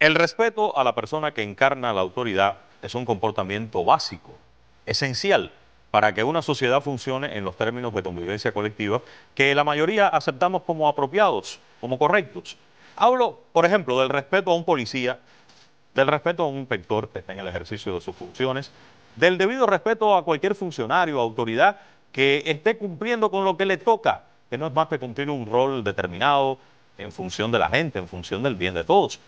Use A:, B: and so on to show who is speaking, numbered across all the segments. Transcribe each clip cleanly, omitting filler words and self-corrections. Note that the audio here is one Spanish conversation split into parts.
A: El respeto a la persona que encarna la autoridad es un comportamiento básico, esencial, para que una sociedad funcione en los términos de convivencia colectiva que la mayoría aceptamos como apropiados, como correctos. Hablo, por ejemplo, del respeto a un policía, del respeto a un inspector que está en el ejercicio de sus funciones, del debido respeto a cualquier funcionario o autoridad que esté cumpliendo con lo que le toca, que no es más que cumplir un rol determinado en función de la gente, en función del bien de todos.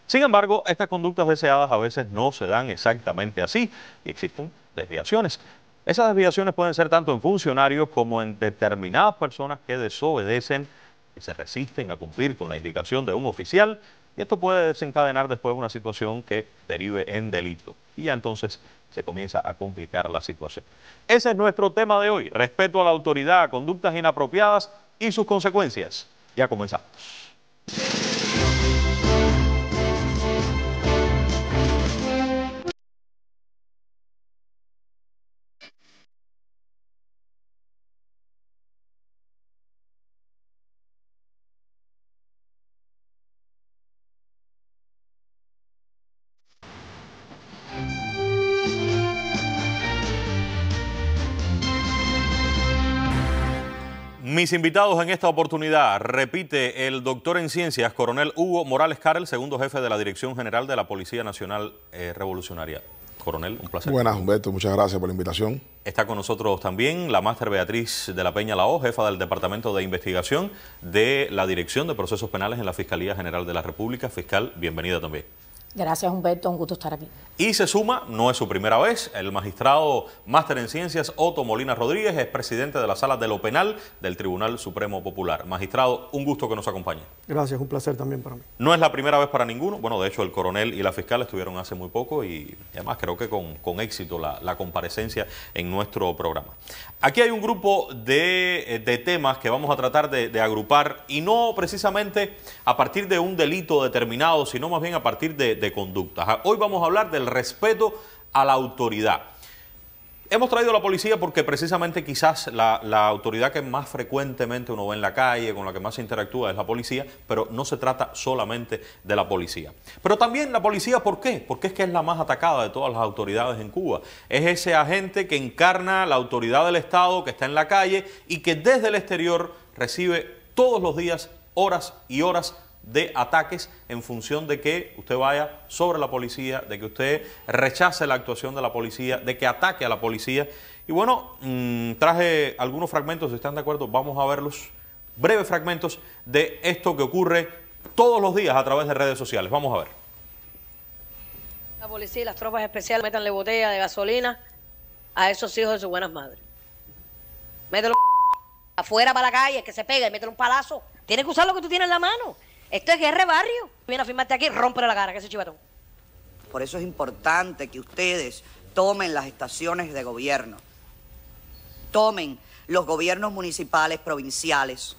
A: Sin embargo, estas conductas deseadas a veces no se dan exactamente así y existen desviaciones. Esas desviaciones pueden ser tanto en funcionarios como en determinadas personas que desobedecen y se resisten a cumplir con la indicación de un oficial, y esto puede desencadenar después una situación que derive en delito. Y ya entonces se comienza a complicar la situación. Ese es nuestro tema de hoy: respeto a la autoridad, conductas inapropiadas y sus consecuencias. Ya comenzamos. Mis invitados en esta oportunidad: repite el doctor en ciencias, coronel Hugo Morales Carel, segundo jefe de la Dirección General de la Policía Nacional Revolucionaria. Coronel, un placer.
B: Buenas, Humberto, muchas gracias por la invitación.
A: Está con nosotros también la máster Beatriz de la Peña Lao, jefa del Departamento de Investigación de la Dirección de Procesos Penales en la Fiscalía General de la República. Fiscal, bienvenida también.
C: Gracias, Humberto, un gusto estar aquí.
A: Y se suma, no es su primera vez, el magistrado máster en ciencias Otto Molina Rodríguez, es presidente de la Sala de lo Penal del Tribunal Supremo Popular. Magistrado, un gusto que nos acompañe.
D: Gracias, un placer también para mí.
A: No es la primera vez para ninguno. Bueno, de hecho, el coronel y la fiscal estuvieron hace muy poco y además creo que con éxito la comparecencia en nuestro programa. Aquí hay un grupo de temas que vamos a tratar de agrupar, y no precisamente a partir de un delito determinado, sino más bien a partir de conductas. Hoy vamos a hablar del respeto a la autoridad. Hemos traído a la policía porque precisamente quizás la autoridad que más frecuentemente uno ve en la calle, con la que más se interactúa, es la policía, pero no se trata solamente de la policía. Pero también la policía, ¿por qué? Porque es que es la más atacada de todas las autoridades en Cuba. Es ese agente que encarna la autoridad del Estado, que está en la calle y que desde el exterior recibe todos los días horas y horas de ataques en función de que usted vaya sobre la policía, de que usted rechace la actuación de la policía, de que ataque a la policía. Y bueno, traje algunos fragmentos, si están de acuerdo, vamos a verlos, breves fragmentos de esto que ocurre todos los días a través de redes sociales. Vamos a ver.
E: La policía y las tropas especiales métanle botella de gasolina a esos hijos de sus buenas madres. Mételo afuera para la calle, que se pegue, y métele un palazo. Tienes que usar lo que tú tienes en la mano. Esto es guerra de barrio. Viene a firmarte aquí, rómpele la cara, que ese chivatón.
F: Por eso es importante que ustedes tomen las estaciones de gobierno. Tomen los gobiernos municipales, provinciales.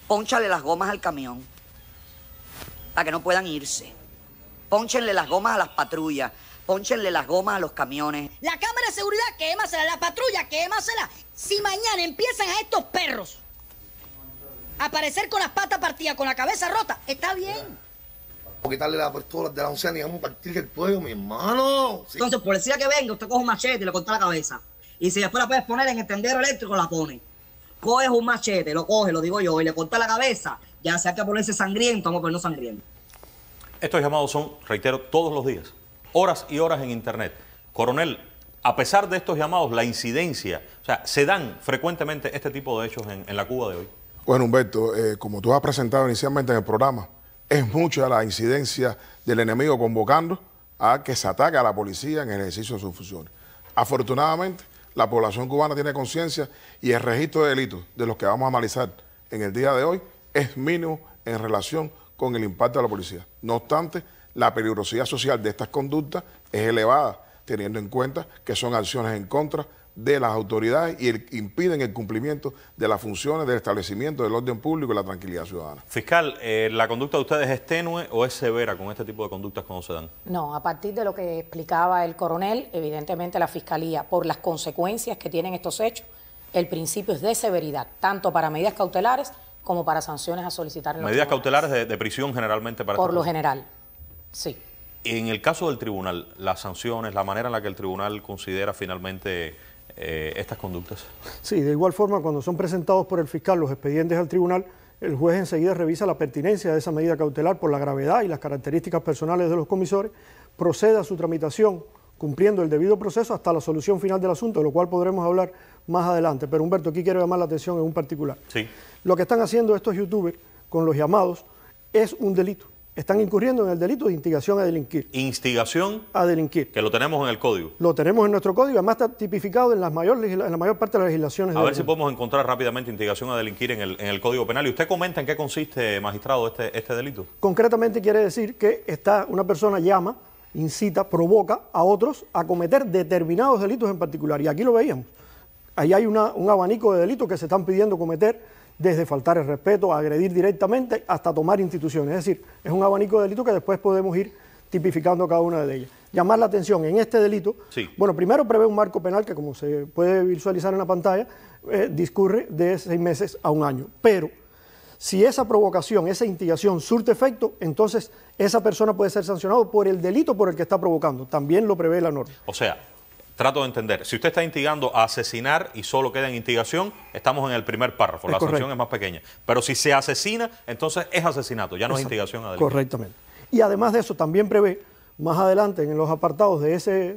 F: Pónchale las gomas al camión para que no puedan irse. Pónchenle las gomas a las patrullas. Pónchenle las gomas a los camiones.
G: La cámara de seguridad, quémasela. La patrulla, quémasela. Si mañana empiezan a estos perros aparecer con las patas partidas, con la cabeza rota, está bien.
H: Por quitarle la pistola de la oncena y vamos a partir el cuello, mi hermano. Sí.
I: Entonces, policía que venga, usted coge un machete y le corta la cabeza. Y si después la puedes poner en el tendero eléctrico, la pone. Coges un machete, lo coge, lo digo yo, y le corta la cabeza, ya sea que ponerse sangriento, vamos a ponernos sangriento.
A: Estos llamados son, reitero, todos los días, horas y horas en internet. Coronel, a pesar de estos llamados, la incidencia, o sea, se dan frecuentemente este tipo de hechos en la Cuba de hoy.
B: Bueno, Humberto, como tú has presentado inicialmente en el programa, es mucha la incidencia del enemigo convocando a que se ataque a la policía en el ejercicio de sus funciones. Afortunadamente, la población cubana tiene conciencia y el registro de delitos de los que vamos a analizar en el día de hoy es mínimo en relación con el impacto de la policía. No obstante, la peligrosidad social de estas conductas es elevada, teniendo en cuenta que son acciones en contra de las autoridades y impiden el cumplimiento de las funciones del establecimiento del orden público y la tranquilidad ciudadana.
A: Fiscal, ¿la conducta de ustedes es tenue o es severa con este tipo de conductas cuando se dan?
C: No, a partir de lo que explicaba el coronel, evidentemente la Fiscalía, por las consecuencias que tienen estos hechos, el principio es de severidad, tanto para medidas cautelares como para sanciones a solicitar en los
A: Medidas
C: tribunales.
A: cautelares de prisión generalmente para
C: por lo general. Sí.
A: En el caso del tribunal, las sanciones, la manera en la que el tribunal considera finalmente estas conductas.
D: Sí, de igual forma, cuando son presentados por el fiscal los expedientes al tribunal, el juez enseguida revisa la pertinencia de esa medida cautelar por la gravedad y las características personales de los comisores, procede a su tramitación cumpliendo el debido proceso hasta la solución final del asunto, de lo cual podremos hablar más adelante. Pero Humberto, aquí quiero llamar la atención en un particular.
A: Sí.
D: Lo que están haciendo estos youtubers con los llamados es un delito. Están incurriendo en el delito de instigación a delinquir.
A: Instigación
D: a delinquir.
A: Que lo tenemos en el código.
D: Lo tenemos en nuestro código, además está tipificado en la mayor parte de las legislaciones.
A: A ver si podemos encontrar rápidamente instigación a delinquir en el Código Penal. ¿Y usted comenta en qué consiste, magistrado, este delito?
D: Concretamente quiere decir que una persona llama, incita, provoca a otros a cometer determinados delitos en particular. Y aquí lo veíamos. Ahí hay un abanico de delitos que se están pidiendo cometer, desde faltar el respeto, agredir directamente, hasta tomar instituciones. Es decir, es un abanico de delitos que después podemos ir tipificando cada una de ellas. Llamar la atención en este delito,
A: sí.
D: Bueno, primero prevé un marco penal que, como se puede visualizar en la pantalla, discurre de 6 meses a 1 año. Pero si esa provocación, esa instigación surte efecto, entonces esa persona puede ser sancionada por el delito por el que está provocando. También lo prevé la norma.
A: O sea, trato de entender, si usted está instigando a asesinar y solo queda en instigación, estamos en el primer párrafo, la sanción es más pequeña. Pero si se asesina, entonces es asesinato, ya no es instigación a delinquir.
D: Correctamente. Y además de eso, también prevé, más adelante en los apartados de ese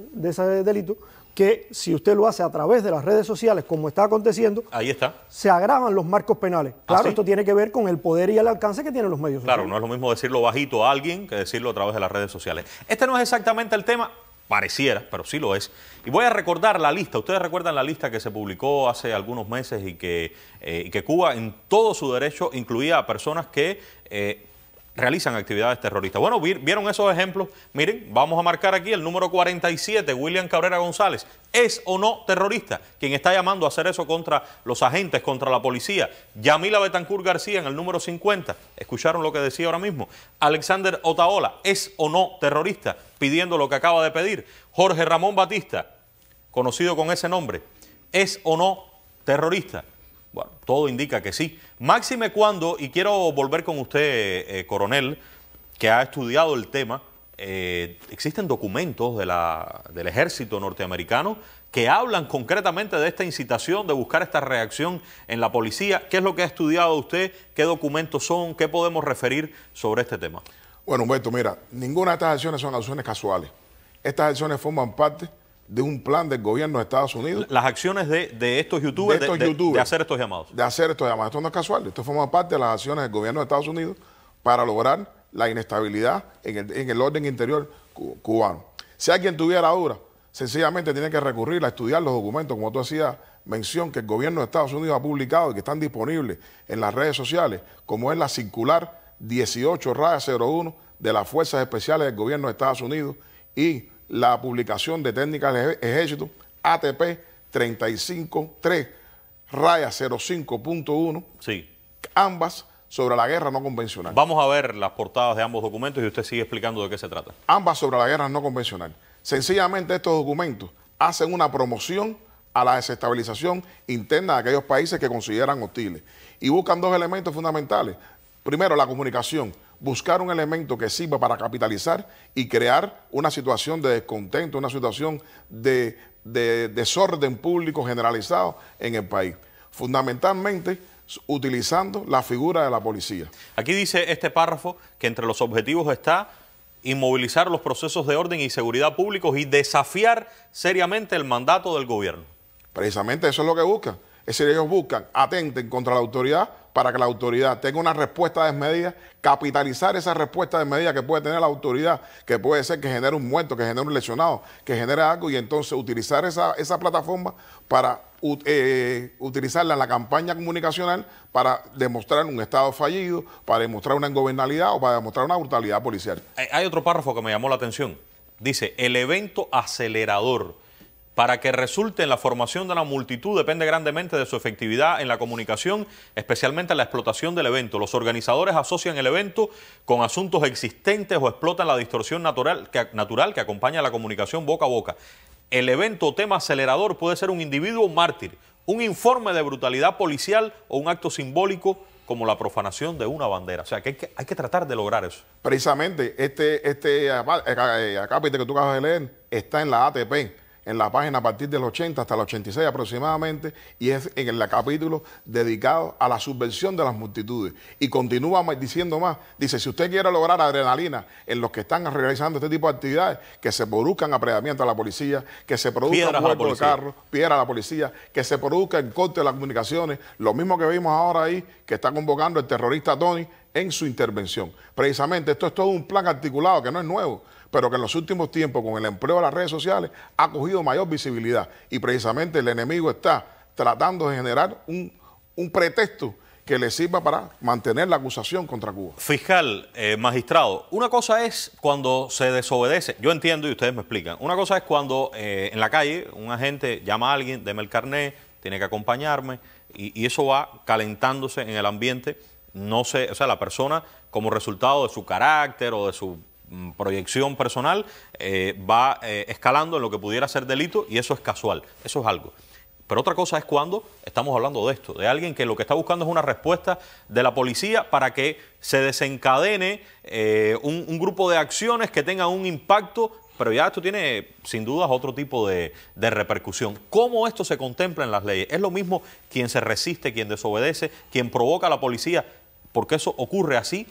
D: delito, que si usted lo hace a través de las redes sociales, como está aconteciendo,
A: ahí está,
D: se agravan los marcos penales. Claro,
A: ¿sí?
D: Esto tiene que ver con el poder y el alcance que tienen los medios sociales.
A: Claro, no es lo mismo decirlo bajito a alguien que decirlo a través de las redes sociales. Este no es exactamente el tema, pareciera, pero sí lo es. Y voy a recordar la lista. Ustedes recuerdan la lista que se publicó hace algunos meses y que Cuba, en todo su derecho, incluía a personas que realizan actividades terroristas. Bueno, ¿vieron esos ejemplos? Miren, vamos a marcar aquí el número 47, William Cabrera González. ¿Es o no terrorista quien está llamando a hacer eso contra los agentes, contra la policía? Yamila Betancourt García en el número 50. ¿Escucharon lo que decía ahora mismo? Alexander Otaola, ¿es o no terrorista? Pidiendo lo que acaba de pedir. Jorge Ramón Batista, conocido con ese nombre, ¿es o no terrorista? Bueno, todo indica que sí. Máxime cuando, y quiero volver con usted, coronel, que ha estudiado el tema, existen documentos del ejército norteamericano que hablan concretamente de esta incitación, de buscar esta reacción en la policía. ¿Qué es lo que ha estudiado usted? ¿Qué documentos son? ¿Qué podemos referir sobre este tema?
B: Bueno, Humberto, mira, ninguna de estas acciones son acciones casuales. Estas acciones forman parte de un plan del gobierno de Estados Unidos.
A: Las acciones de estos youtubers, de hacer estos llamados.
B: De hacer estos llamados. Esto no es casual. Esto forma parte de las acciones del gobierno de Estados Unidos para lograr la inestabilidad en el orden interior cubano. Si alguien tuviera duda, sencillamente tiene que recurrir a estudiar los documentos, como tú hacías mención, que el gobierno de Estados Unidos ha publicado y que están disponibles en las redes sociales, como es la circular 18-01 de las Fuerzas Especiales del gobierno de Estados Unidos y la publicación de técnicas del ejército ATP 353-05.1,
A: sí,
B: ambas sobre la guerra no convencional.
A: Vamos a ver las portadas de ambos documentos y usted sigue explicando de qué se trata.
B: Ambas sobre la guerra no convencional. Sencillamente estos documentos hacen una promoción a la desestabilización interna de aquellos países que consideran hostiles y buscan 2 elementos fundamentales. Primero, la comunicación. Buscar un elemento que sirva para capitalizar y crear una situación de descontento, una situación de desorden público generalizado en el país. Fundamentalmente utilizando la figura de la policía.
A: Aquí dice este párrafo que entre los objetivos está inmovilizar los procesos de orden y seguridad públicos y desafiar seriamente el mandato del gobierno.
B: Precisamente eso es lo que buscan. Es decir, ellos buscan, atenten contra la autoridad para que la autoridad tenga una respuesta desmedida, capitalizar esa respuesta desmedida que puede tener la autoridad, que puede ser que genere un muerto, que genere un lesionado, que genere algo, y entonces utilizar esa plataforma para utilizarla en la campaña comunicacional para demostrar un Estado fallido, para demostrar una ingobernabilidad o para demostrar una brutalidad policial.
A: Hay otro párrafo que me llamó la atención. Dice, el evento acelerador. Para que resulte en la formación de una multitud depende grandemente de su efectividad en la comunicación, especialmente en la explotación del evento. Los organizadores asocian el evento con asuntos existentes o explotan la distorsión natural que acompaña a la comunicación boca a boca. El evento o tema acelerador puede ser un individuo mártir, un informe de brutalidad policial o un acto simbólico como la profanación de una bandera. O sea, que hay que tratar de lograr eso.
B: Precisamente, este acápite que tú acabas de leer está en la ATP, en la página a partir del 80 hasta el 86 aproximadamente, y es en el capítulo dedicado a la subversión de las multitudes. Y continúa diciendo más, dice, si usted quiere lograr adrenalina en los que están realizando este tipo de actividades, que se produzcan apredamientos a la policía, que se produzca vuelco de carro, piedra a la policía, que se produzca el corte de las comunicaciones, lo mismo que vimos ahora ahí, que está convocando el terrorista Tony en su intervención. Precisamente esto es todo un plan articulado que no es nuevo, pero que en los últimos tiempos, con el empleo de las redes sociales, ha cogido mayor visibilidad. Y precisamente el enemigo está tratando de generar un pretexto que le sirva para mantener la acusación contra Cuba.
A: Fiscal, magistrado, una cosa es cuando se desobedece, yo entiendo y ustedes me explican, una cosa es cuando en la calle un agente llama a alguien, deme el carnet, tiene que acompañarme, y eso va calentándose en el ambiente, no sé, o sea, la persona como resultado de su carácter o de su proyección personal va escalando en lo que pudiera ser delito, y eso es casual, eso es algo. Pero otra cosa es cuando estamos hablando de esto, de alguien que lo que está buscando es una respuesta de la policía para que se desencadene un grupo de acciones que tengan un impacto, pero ya esto tiene sin dudas otro tipo de repercusión. ¿Cómo esto se contempla en las leyes? ¿Es lo mismo quien se resiste, quien desobedece, quien provoca a la policía? Porque eso ocurre así,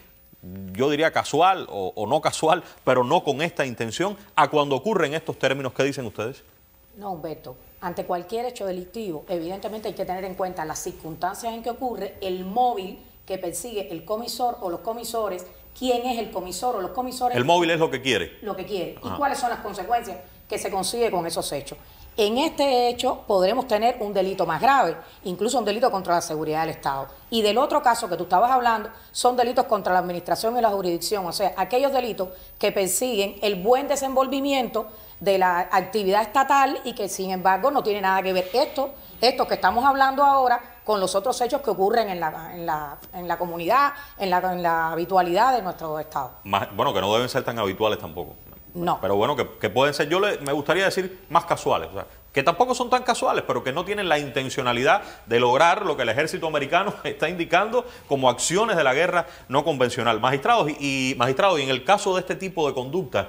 A: yo diría casual o no casual, pero no con esta intención, a cuando ocurren estos términos. ¿Qué dicen ustedes?
C: No, Humberto, ante cualquier hecho delictivo, evidentemente hay que tener en cuenta las circunstancias en que ocurre, el móvil que persigue el comisor o los comisores, quién es el comisor o los comisores.
A: El móvil es lo que quiere.
C: Lo que quiere.
A: Ajá.
C: ¿Y cuáles son las consecuencias que se consigue con esos hechos? En este hecho podremos tener un delito más grave, incluso un delito contra la seguridad del Estado. Y del otro caso que tú estabas hablando, son delitos contra la administración y la jurisdicción, o sea, aquellos delitos que persiguen el buen desenvolvimiento de la actividad estatal y que sin embargo no tiene nada que ver esto que estamos hablando ahora con los otros hechos que ocurren en la comunidad, en la habitualidad de nuestro Estado.
A: Bueno, que no deben ser tan habituales tampoco.
C: No.
A: Pero bueno, que pueden ser, me gustaría decir, más casuales. O sea, que tampoco son tan casuales, pero que no tienen la intencionalidad de lograr lo que el ejército americano está indicando como acciones de la guerra no convencional. Magistrados, y en el caso de este tipo de conductas,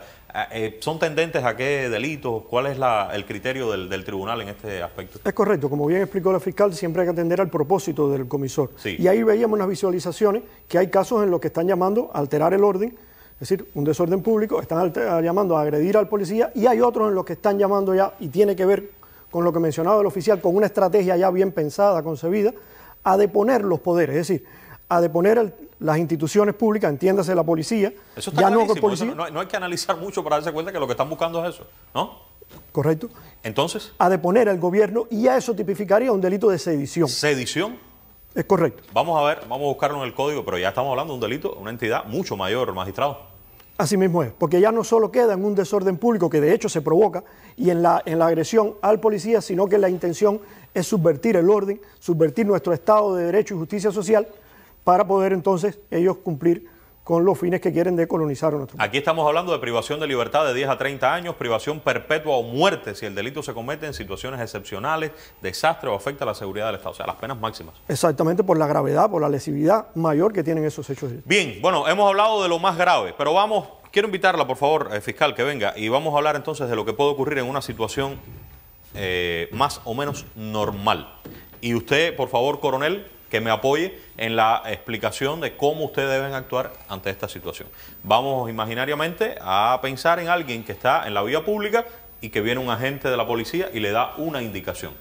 A: ¿son tendentes a qué delitos? ¿Cuál es el criterio del tribunal en este aspecto?
D: Es correcto, como bien explicó la fiscal, siempre hay que atender al propósito del comisor.
A: Sí.
D: Y ahí veíamos unas visualizaciones que hay casos en los que están llamando a alterar el orden, es decir, un desorden público, están llamando a agredir al policía, y hay otros en los que están llamando ya, y tiene que ver con lo que mencionaba el oficial, con una estrategia ya bien pensada, concebida, a deponer los poderes, es decir, a deponer las instituciones públicas, entiéndase la policía.
A: Eso está clarísimo, no hay que analizar mucho para darse cuenta que lo que están buscando es eso, ¿no?
D: Correcto.
A: Entonces,
D: a deponer al gobierno, y a eso tipificaría un delito de sedición.
A: ¿Sedición?
D: Es correcto.
A: Vamos a ver, vamos a buscarlo en el código, pero ya estamos hablando de un delito, una entidad mucho mayor, magistrado.
D: Así mismo es, porque ya no solo queda en un desorden público, que de hecho se provoca, y en la agresión al policía, sino que la intención es subvertir el orden, subvertir nuestro Estado de Derecho y Justicia Social, para poder entonces ellos cumplir con los fines que quieren de colonizar nuestro país.
A: Aquí estamos hablando de privación de libertad de 10 a 30 años, privación perpetua o muerte si el delito se comete en situaciones excepcionales, desastre o afecta a la seguridad del Estado, o sea, las penas máximas.
D: Exactamente, por la gravedad, por la lesividad mayor que tienen esos hechos.
A: Bien, bueno, hemos hablado de lo más grave, pero quiero invitarla, por favor, fiscal, que venga, y vamos a hablar entonces de lo que puede ocurrir en una situación más o menos normal. Y usted, por favor, coronel, que me apoye en la explicación de cómo ustedes deben actuar ante esta situación. Vamos imaginariamente a pensar en alguien que está en la vía pública y que viene un agente de la policía y le da una indicación.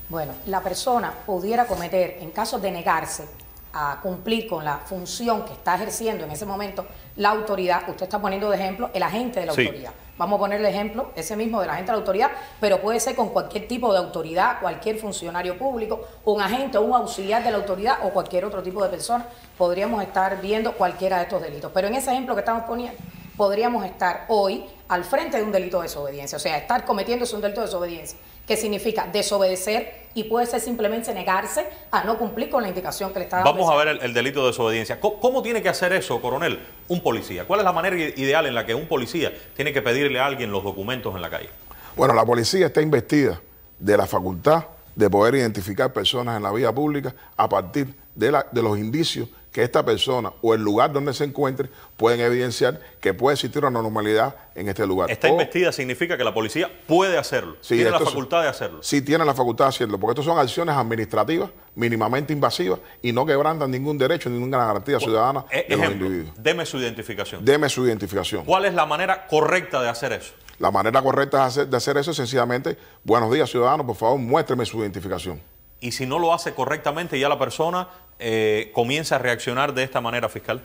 C: Bueno, la persona pudiera cometer, en caso de negarse a cumplir con la función que está ejerciendo en ese momento la autoridad, usted está poniendo de ejemplo el agente de la autoridad. Vamos a ponerle ejemplo ese mismo del agente de la autoridad, pero puede ser con cualquier tipo de autoridad, cualquier funcionario público, un agente o un auxiliar de la autoridad o cualquier otro tipo de persona. Podríamos estar viendo cualquiera de estos delitos. Pero en ese ejemplo que estamos poniendo, podríamos estar hoy al frente de un delito de desobediencia, o sea, estar cometiéndose un delito de desobediencia, que significa desobedecer, y puede ser simplemente negarse a no cumplir con la indicación que le está dando.
A: Vamos a ver el delito de desobediencia. ¿Cómo tiene que hacer eso, coronel, un policía? ¿Cuál es la manera ideal en la que un policía tiene que pedirle a alguien los documentos en la calle?
B: Bueno, la policía está investida de la facultad de poder identificar personas en la vía pública a partir de los indicios que esta persona o el lugar donde se encuentre pueden evidenciar que puede existir una anormalidad en este lugar.
A: Está investida significa que la policía puede hacerlo,
B: sí,
A: tiene la facultad de hacerlo.
B: Sí, tiene la facultad de hacerlo, porque estas son acciones administrativas mínimamente invasivas y no quebrantan ningún derecho, ninguna garantía ciudadana de los individuos.
A: Deme su identificación.
B: Deme su identificación.
A: ¿Cuál es la manera correcta de hacer eso?
B: La manera correcta de hacer eso es sencillamente, buenos días ciudadanos, por favor, muéstreme su identificación.
A: Y si no lo hace correctamente, ya la persona comienza a reaccionar de esta manera, fiscal.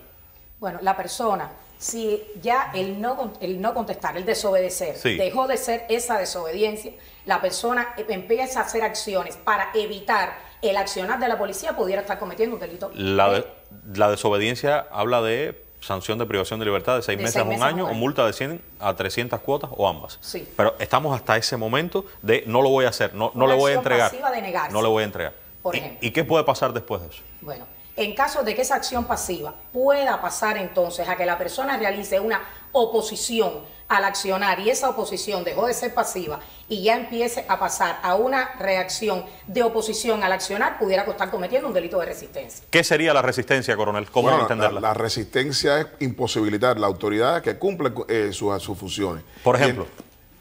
C: Bueno, la persona, si ya el no contestar, el desobedecer,
A: sí,
C: dejó de ser esa desobediencia, la persona empieza a hacer acciones para evitar el accionar de la policía, pudiera estar cometiendo un delito.
A: La desobediencia habla de sanción de privación de libertad de 6 meses a un año o multa de 100 a 300 cuotas o ambas.
C: Sí.
A: Pero estamos hasta ese momento de no lo voy a hacer, no le voy a entregar.
C: Pasiva de negarse,
A: no le voy a entregar.
C: Por ejemplo.
A: ¿Y qué puede pasar después de eso?
C: Bueno, en caso de que esa acción pasiva pueda pasar entonces a que la persona realice una oposición al accionar y esa oposición dejó de ser pasiva y ya empiece a pasar a una reacción de oposición al accionar, pudiera estar cometiendo un delito de resistencia.
A: ¿Qué sería la resistencia, coronel? ¿Cómo entenderla?
B: La resistencia es imposibilitar a la autoridad que cumple sus funciones.
A: Por ejemplo.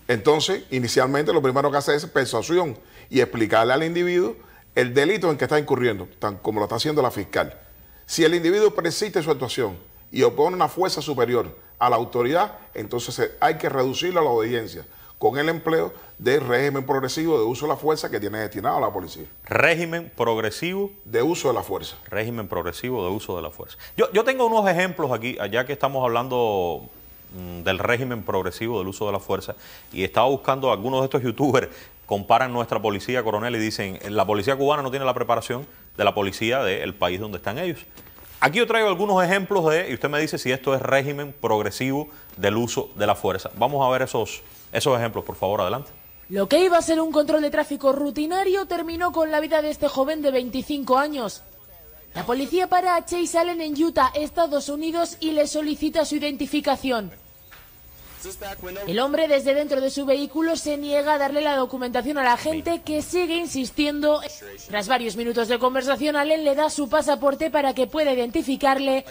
B: Entonces, inicialmente lo primero que hace es persuasión y explicarle al individuo el delito en que está incurriendo, tan como lo está haciendo la fiscal. Si el individuo persiste su actuación y opone una fuerza superior a la autoridad, entonces hay que reducirlo a la obediencia con el empleo del régimen progresivo de uso de la fuerza que tiene destinado a la policía.
A: Régimen progresivo
B: de uso de la fuerza.
A: Régimen progresivo de uso de la fuerza. Yo tengo unos ejemplos aquí, ya que estamos hablando del régimen progresivo del uso de la fuerza, y estaba buscando algunos de estos youtubers comparan nuestra policía, coronel, y dicen la policía cubana no tiene la preparación de la policía del país donde están ellos. Aquí yo traigo algunos ejemplos y usted me dice si esto es régimen progresivo del uso de la fuerza. Vamos a ver esos ejemplos, por favor, adelante.
J: Lo que iba a ser un control de tráfico rutinario terminó con la vida de este joven de 25 años. La policía para a Chase Allen en Utah, Estados Unidos, y le solicita su identificación. El hombre desde dentro de su vehículo se niega a darle la documentación a la gente, que sigue insistiendo. Tras varios minutos de conversación, Allen le da su pasaporte para que pueda identificarle,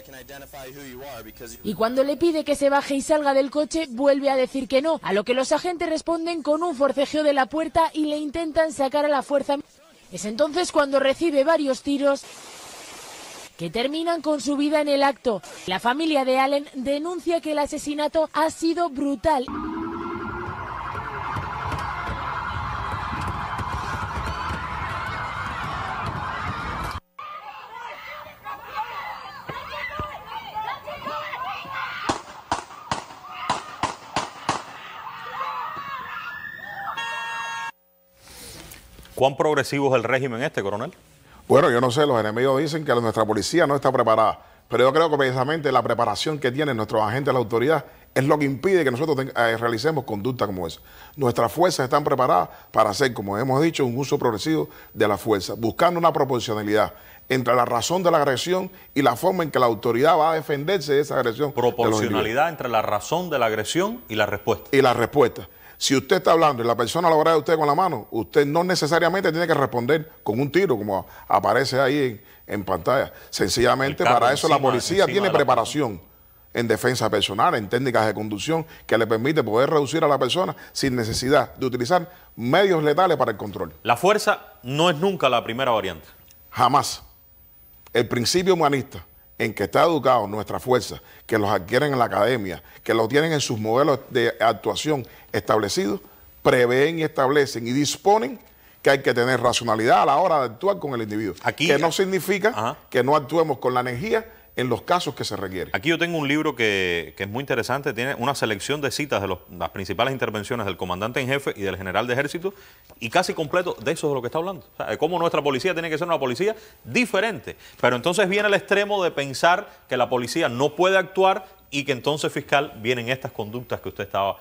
J: y cuando le pide que se baje y salga del coche, vuelve a decir que no, a lo que los agentes responden con un forcejeo de la puerta y le intentan sacar a la fuerza. Es entonces cuando recibe varios tiros que terminan con su vida en el acto. La familia de Allen denuncia que el asesinato ha sido brutal.
A: ¿Cuán progresivo es el régimen este, coronel?
B: Bueno, yo no sé, los enemigos dicen que nuestra policía no está preparada, pero yo creo que precisamente la preparación que tienen nuestros agentes de la autoridad es lo que impide que nosotros realicemos conducta como esa. Nuestras fuerzas están preparadas para hacer, como hemos dicho, un uso progresivo de la fuerza, buscando una proporcionalidad entre la razón de la agresión y la forma en que la autoridad va a defenderse de esa agresión.
A: Proporcionalidad entre la razón de la agresión y la respuesta.
B: Y la respuesta. Si usted está hablando y la persona lo agrede a usted con la mano, usted no necesariamente tiene que responder con un tiro, como aparece ahí en pantalla. Sencillamente para eso la policía tiene preparación en defensa personal, en técnicas de conducción, que le permite poder reducir a la persona sin necesidad de utilizar medios letales para el control.
A: La fuerza no es nunca la primera variante.
B: Jamás. El principio humanista en que está educado nuestra fuerza, que los adquieren en la academia, que lo tienen en sus modelos de actuación establecidos, prevén y establecen y disponen que hay que tener racionalidad a la hora de actuar con el individuo. Aquí, que no significa que no actuemos con la energía en los casos que se requieren.
A: Aquí yo tengo un libro que es muy interesante, tiene una selección de citas de las principales intervenciones del comandante en jefe y del general de ejército, y casi completo de eso es de lo que está hablando. O sea, de cómo nuestra policía tiene que ser una policía diferente. Pero entonces viene el extremo de pensar que la policía no puede actuar y que entonces, fiscal, vienen estas conductas que usted estaba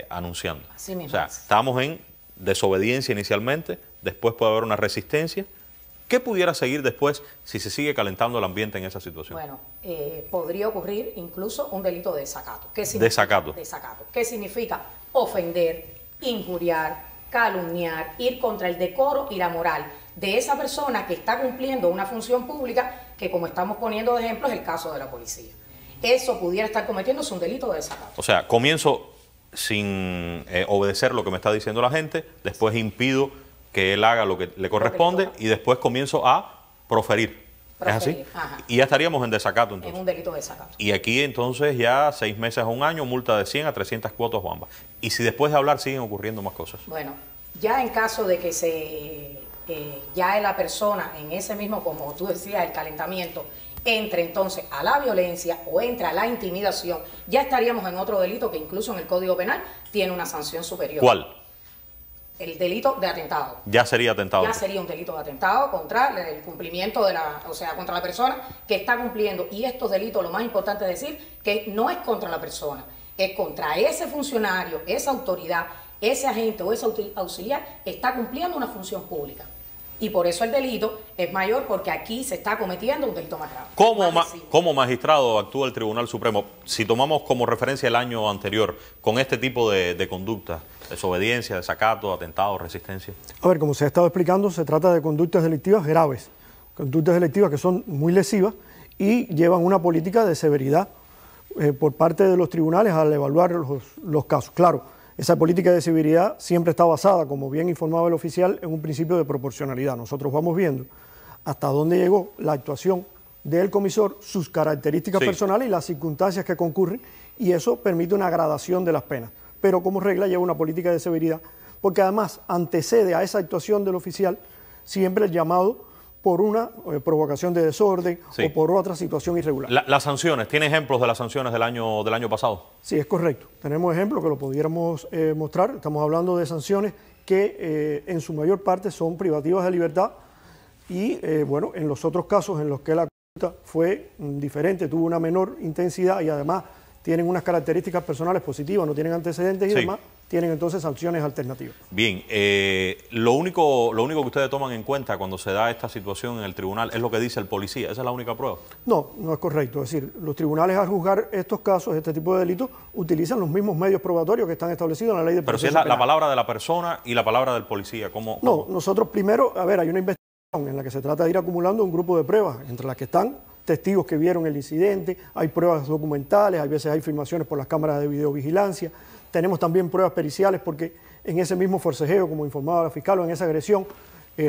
A: anunciando.
C: Así mismo.
A: O sea, estamos en desobediencia inicialmente, después puede haber una resistencia. ¿Qué pudiera seguir después si se sigue calentando el ambiente en esa situación?
C: Bueno, podría ocurrir incluso un delito de desacato. ¿Qué significa?
A: Desacato.
C: Desacato. ¿Qué significa? Ofender, injuriar, calumniar, ir contra el decoro y la moral de esa persona que está cumpliendo una función pública, que como estamos poniendo de ejemplo es el caso de la policía. Eso pudiera estar cometiéndose un delito de desacato.
A: O sea, comienzo sin obedecer lo que me está diciendo la gente, después impido que él haga lo que le corresponde y después comienzo a proferir. ¿Es así?
C: Ajá.
A: Y ya estaríamos en desacato entonces.
C: En un delito de desacato.
A: Y aquí entonces ya 6 meses a 1 año, multa de 100 a 300 cuotas o ambas. Y si después de hablar siguen ocurriendo más cosas.
C: Bueno, ya en caso de que ya la persona en ese mismo, como tú decías, el calentamiento, entre entonces a la violencia o entre a la intimidación, ya estaríamos en otro delito que incluso en el Código Penal tiene una sanción superior.
A: ¿Cuál?
C: El delito de atentado.
A: Ya sería atentado.
C: Ya sería un delito de atentado contra el cumplimiento contra la persona que está cumpliendo. Y estos delitos, lo más importante es decir, que no es contra la persona, es contra ese funcionario, esa autoridad, ese agente o ese auxiliar está cumpliendo una función pública. Y por eso el delito es mayor, porque aquí se está cometiendo un delito más grave.
A: ¿Cómo magistrado actúa el Tribunal Supremo? Si tomamos como referencia el año anterior, con este tipo de conductas, desobediencia, desacato, atentado, resistencia.
D: A ver, como se ha estado explicando, se trata de conductas delictivas graves, conductas delictivas que son muy lesivas y llevan una política de severidad por parte de los tribunales al evaluar los casos. Claro, esa política de severidad siempre está basada, como bien informaba el oficial, en un principio de proporcionalidad. Nosotros vamos viendo hasta dónde llegó la actuación del comisor, sus características personales y las circunstancias que concurren, y eso permite una gradación de las penas. Pero como regla lleva una política de severidad, porque además antecede a esa actuación del oficial siempre el llamado por una provocación de desorden o por otra situación irregular.
A: Las sanciones, ¿tiene ejemplos de las sanciones del año pasado?
D: Sí, es correcto. Tenemos ejemplos que lo pudiéramos mostrar. Estamos hablando de sanciones que en su mayor parte son privativas de libertad y bueno, en los otros casos en los que la conducta fue diferente, tuvo una menor intensidad y además tienen unas características personales positivas, no tienen antecedentes y demás, tienen entonces sanciones alternativas.
A: Bien, lo único que ustedes toman en cuenta cuando se da esta situación en el tribunal es lo que dice el policía. ¿Esa es la única prueba?
D: No, no es correcto. Es decir, los tribunales al juzgar estos casos, este tipo de delitos, utilizan los mismos medios probatorios que están establecidos en la ley de proceso penal.
A: Pero si es la palabra de la persona y la palabra del policía, ¿cómo?
D: No, nosotros primero, a ver, hay una investigación en la que se trata de ir acumulando un grupo de pruebas, entre las que están testigos que vieron el incidente, hay pruebas documentales, a veces hay filmaciones por las cámaras de videovigilancia, tenemos también pruebas periciales porque en ese mismo forcejeo, como informaba la fiscal, o en esa agresión,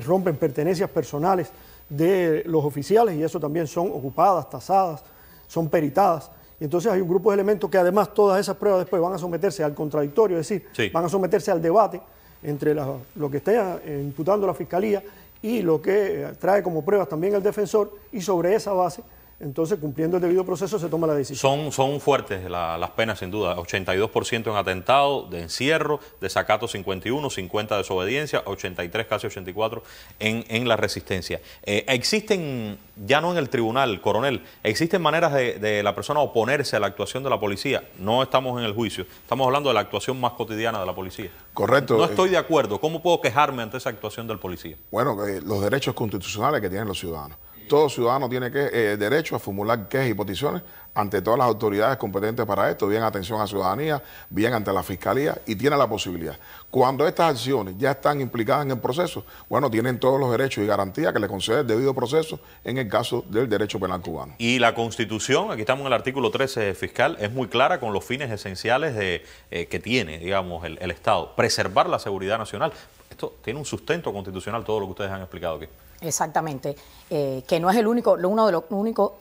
D: rompen pertenencias personales de los oficiales y eso también son ocupadas, tasadas, son peritadas. Y entonces hay un grupo de elementos que además todas esas pruebas después van a someterse al contradictorio, es decir, van a someterse al debate entre lo que está imputando la fiscalía y lo que trae como pruebas también el defensor, y sobre esa base, entonces, cumpliendo el debido proceso, se toma la decisión.
A: Son fuertes las penas, sin duda. 82% en atentado, de encierro, desacato 51, 50 de desobediencia, 83, casi 84 en la resistencia. Existen, ya no en el tribunal, coronel, existen maneras de la persona oponerse a la actuación de la policía. No estamos en el juicio, estamos hablando de la actuación más cotidiana de la policía.
B: Correcto.
A: No estoy de acuerdo. ¿Cómo puedo quejarme ante esa actuación del policía?
B: Bueno, los derechos constitucionales que tienen los ciudadanos. Todo ciudadano tiene derecho a formular quejas y peticiones ante todas las autoridades competentes para esto, bien atención a ciudadanía, bien ante la fiscalía, y tiene la posibilidad. Cuando estas acciones ya están implicadas en el proceso, bueno, tienen todos los derechos y garantías que le concede el debido proceso en el caso del derecho penal cubano.
A: Y la Constitución, aquí estamos en el artículo 13 fiscal, es muy clara con los fines esenciales que tiene, digamos, el Estado, preservar la seguridad nacional. Esto tiene un sustento constitucional, todo lo que ustedes han explicado aquí.
C: Exactamente, que no es uno de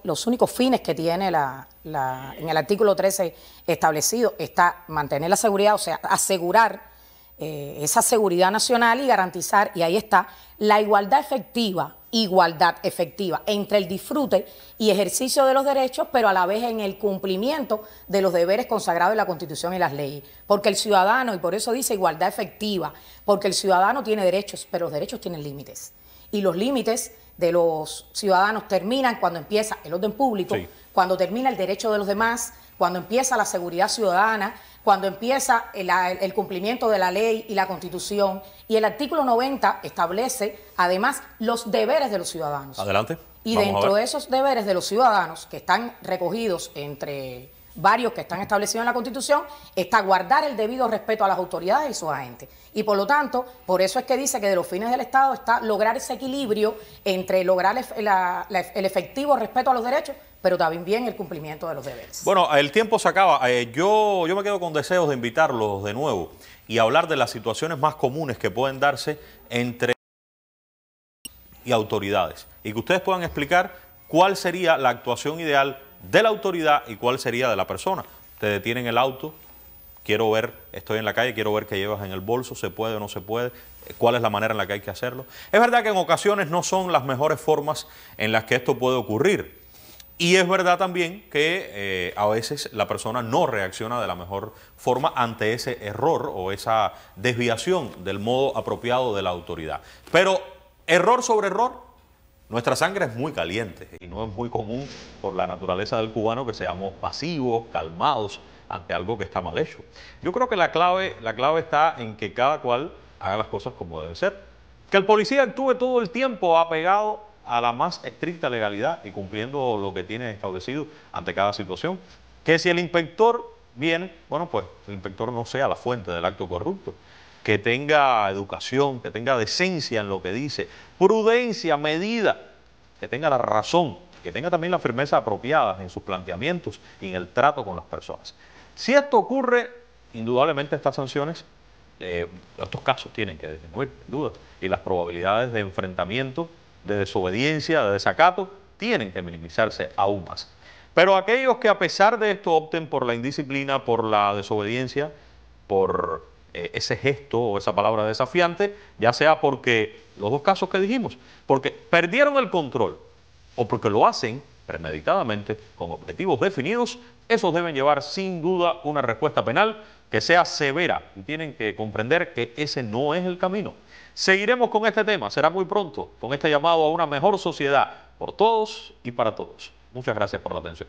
C: los únicos fines que tiene en el artículo 13 establecido, está mantener la seguridad, o sea, asegurar esa seguridad nacional y garantizar, y ahí está, la igualdad efectiva entre el disfrute y ejercicio de los derechos, pero a la vez en el cumplimiento de los deberes consagrados en la Constitución y las leyes. Porque el ciudadano, y por eso dice igualdad efectiva, porque el ciudadano tiene derechos, pero los derechos tienen límites. Y los límites de los ciudadanos terminan cuando empieza el orden público, cuando termina el derecho de los demás, cuando empieza la seguridad ciudadana, cuando empieza el cumplimiento de la ley y la Constitución. Y el artículo 90 establece, además, los deberes de los ciudadanos.
A: Adelante.
C: Y dentro de esos deberes de los ciudadanos, que están recogidos entre varios que están establecidos en la Constitución, está guardar el debido respeto a las autoridades y sus agentes. Y por lo tanto, por eso es que dice que de los fines del Estado está lograr ese equilibrio entre lograr el efectivo respeto a los derechos, pero también el cumplimiento de los deberes.
A: Bueno, el tiempo se acaba. Yo me quedo con deseos de invitarlos de nuevo y hablar de las situaciones más comunes que pueden darse entre y autoridades. Y que ustedes puedan explicar cuál sería la actuación ideal de la autoridad y cuál sería de la persona. Te detienen el auto, quiero ver, estoy en la calle, quiero ver qué llevas en el bolso, se puede o no se puede, cuál es la manera en la que hay que hacerlo. Es verdad que en ocasiones no son las mejores formas en las que esto puede ocurrir. Y es verdad también que a veces la persona no reacciona de la mejor forma ante ese error o esa desviación del modo apropiado de la autoridad. Pero error sobre error, nuestra sangre es muy caliente y no es muy común por la naturaleza del cubano que seamos pasivos, calmados ante algo que está mal hecho. Yo creo que la clave está en que cada cual haga las cosas como debe ser. Que el policía actúe todo el tiempo apegado a la más estricta legalidad y cumpliendo lo que tiene establecido ante cada situación. Que si el inspector viene, bueno, pues el inspector no sea la fuente del acto corrupto. Que tenga educación, que tenga decencia en lo que dice, prudencia, medida, que tenga la razón, que tenga también la firmeza apropiada en sus planteamientos y en el trato con las personas. Si esto ocurre, indudablemente estas sanciones, estos casos tienen que disminuir, sin duda, y las probabilidades de enfrentamiento, de desobediencia, de desacato, tienen que minimizarse aún más. Pero aquellos que a pesar de esto opten por la indisciplina, por la desobediencia, por ese gesto o esa palabra desafiante, ya sea porque los dos casos que dijimos, porque perdieron el control o porque lo hacen premeditadamente con objetivos definidos, esos deben llevar sin duda una respuesta penal que sea severa y tienen que comprender que ese no es el camino. Seguiremos con este tema, será muy pronto, con este llamado a una mejor sociedad por todos y para todos. Muchas gracias por la atención.